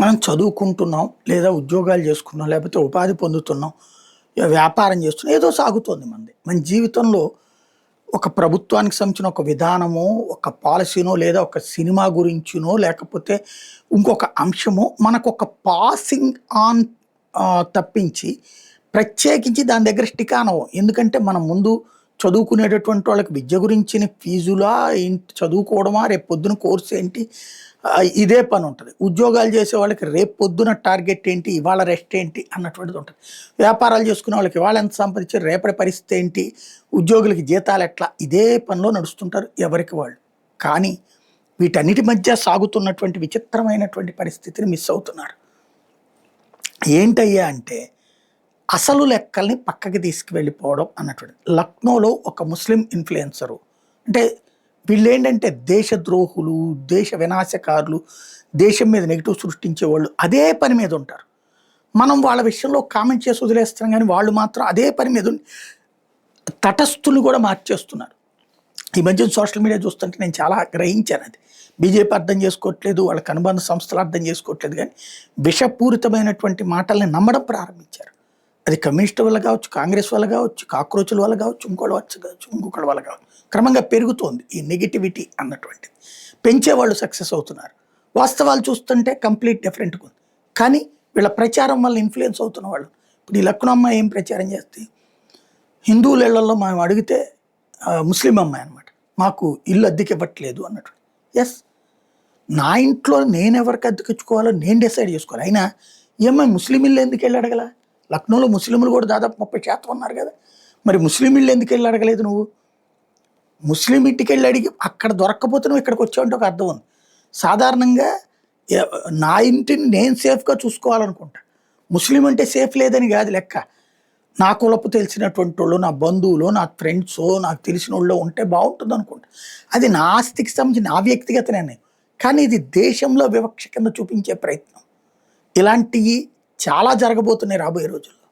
మనం చదువుకుంటున్నాం, లేదా ఉద్యోగాలు చేసుకున్నాం, లేకపోతే ఉపాధి పొందుతున్నాం, వ్యాపారం చేస్తున్నాం, ఏదో సాగుతోంది మనది. మన జీవితంలో ఒక ప్రభుత్వానికి సంబంధించిన ఒక విధానమో, ఒక పాలసీనో, లేదా ఒక సినిమా గురించినో, లేకపోతే ఇంకొక అంశమో మనకొక పాసింగ్ ఆన్ తప్పించి, ప్రత్యేకించి దాని దగ్గర స్టిక్ ఆనవ్వం. ఎందుకంటే మనం ముందు చదువుకునేటటువంటి వాళ్ళకి విద్య గురించిన ఫీజులా ఏంటి, చదువుకోవడమా, రేపు పొద్దున కోర్స్ ఏంటి, ఇదే పని ఉంటుంది. ఉద్యోగాలు చేసే వాళ్ళకి రేపు పొద్దున టార్గెట్ ఏంటి, ఇవాళ రెస్ట్ ఏంటి అన్నటువంటిది ఉంటుంది. వ్యాపారాలు చేసుకునే వాళ్ళకి ఇవాళ ఎంత సంపాదించారు, రేపటి పరిస్థితి ఏంటి, ఉద్యోగులకి జీతాలు ఎట్లా, ఇదే పనిలో నడుస్తుంటారు ఎవరికి వాళ్ళు. కానీ వీటన్నిటి మధ్య సాగుతున్నటువంటి విచిత్రమైనటువంటి పరిస్థితిని మిస్ అవుతున్నారు. ఏంటయ్యా అంటే అసలు లెక్కల్ని పక్కకి తీసుకువెళ్ళిపోవడం అన్నటువంటి. లక్నోలో ఒక ముస్లిం ఇన్ఫ్లుయెన్సరు, అంటే వీళ్ళేంటంటే దేశద్రోహులు, దేశ వినాశకారులు, దేశం మీద నెగిటివ్ సృష్టించే వాళ్ళు అదే పని మీద ఉంటారు. మనం వాళ్ళ విషయంలో కామెంట్ చేసి వదిలేస్తాం, కానీ వాళ్ళు మాత్రం అదే పని మీద తటస్థులు కూడా మార్చేస్తున్నారు. ఈ మధ్య సోషల్ మీడియా చూస్తుంటే నేను చాలా గ్రహించాను. అది బీజేపీ అర్థం చేసుకోవట్లేదు, వాళ్ళకి అనుబంధ సంస్థలు అర్థం చేసుకోవట్లేదు, కానీ విషపూరితమైనటువంటి మాటల్ని నమ్మడం ప్రారంభించారు. అది కమ్యూనిస్ట్ వల్ల కావచ్చు, కాంగ్రెస్ వల్ల కావచ్చు, కాక్రోచుల వల్ల కావచ్చు, ఇంకొకళ్ళ వల్ల కావచ్చు, క్రమంగా పెరుగుతోంది ఈ నెగిటివిటీ అన్నటువంటిది. పెంచేవాళ్ళు సక్సెస్ అవుతున్నారు. వాస్తవాలు చూస్తుంటే కంప్లీట్ డిఫరెంట్గా ఉంది. కానీ వీళ్ళ ప్రచారం వల్ల ఇన్ఫ్లుయెన్స్ అవుతున్న వాళ్ళు. ఇప్పుడు ఈ లక్నో అమ్మాయి ఏం ప్రచారం చేస్తే, హిందువుల ఇళ్లలో మేము అడిగితే ముస్లిం అమ్మాయి అనమాట, మాకు ఇల్లు అద్దెకి ఇవ్వట్లేదు అన్నట్టు. ఎస్, నా ఇంట్లో నేను ఎవరికి అద్దెకిచ్చుకోవాలో నేను డిసైడ్ చేసుకోవాలి. అయినా ఏమై ముస్లిం ఇల్లు ఎందుకు వెళ్ళి అడగల? లక్నోలో ముస్లింలు కూడా దాదాపు 30% ఉన్నారు కదా, మరి ముస్లిం ఇల్లు ఎందుకు వెళ్ళి అడగలేదు నువ్వు? ముస్లిం ఇంటికి వెళ్ళి అడిగి అక్కడ దొరక్కపోతే నువ్వు ఇక్కడికి వచ్చావంటే ఒక అర్థం ఉంది. సాధారణంగా నా ఇంటిని నేను సేఫ్గా చూసుకోవాలనుకుంటా. ముస్లిం అంటే సేఫ్ లేదని కాదు లెక్క. నా కులపు తెలిసినటువంటి వాళ్ళు, నా బంధువులు, నా ఫ్రెండ్స్, నాకు తెలిసిన వాళ్ళు ఉంటే బాగుంటుంది అనుకుంటా. అది నా ఆస్తికి సంబంధించి నా వ్యక్తిగత నిర్ణయం. కానీ ఇది దేశంలో వివక్ష కింద చూపించే ప్రయత్నం. ఇలాంటివి చాలా జరగబోతున్నాయి రాబోయే రోజుల్లో.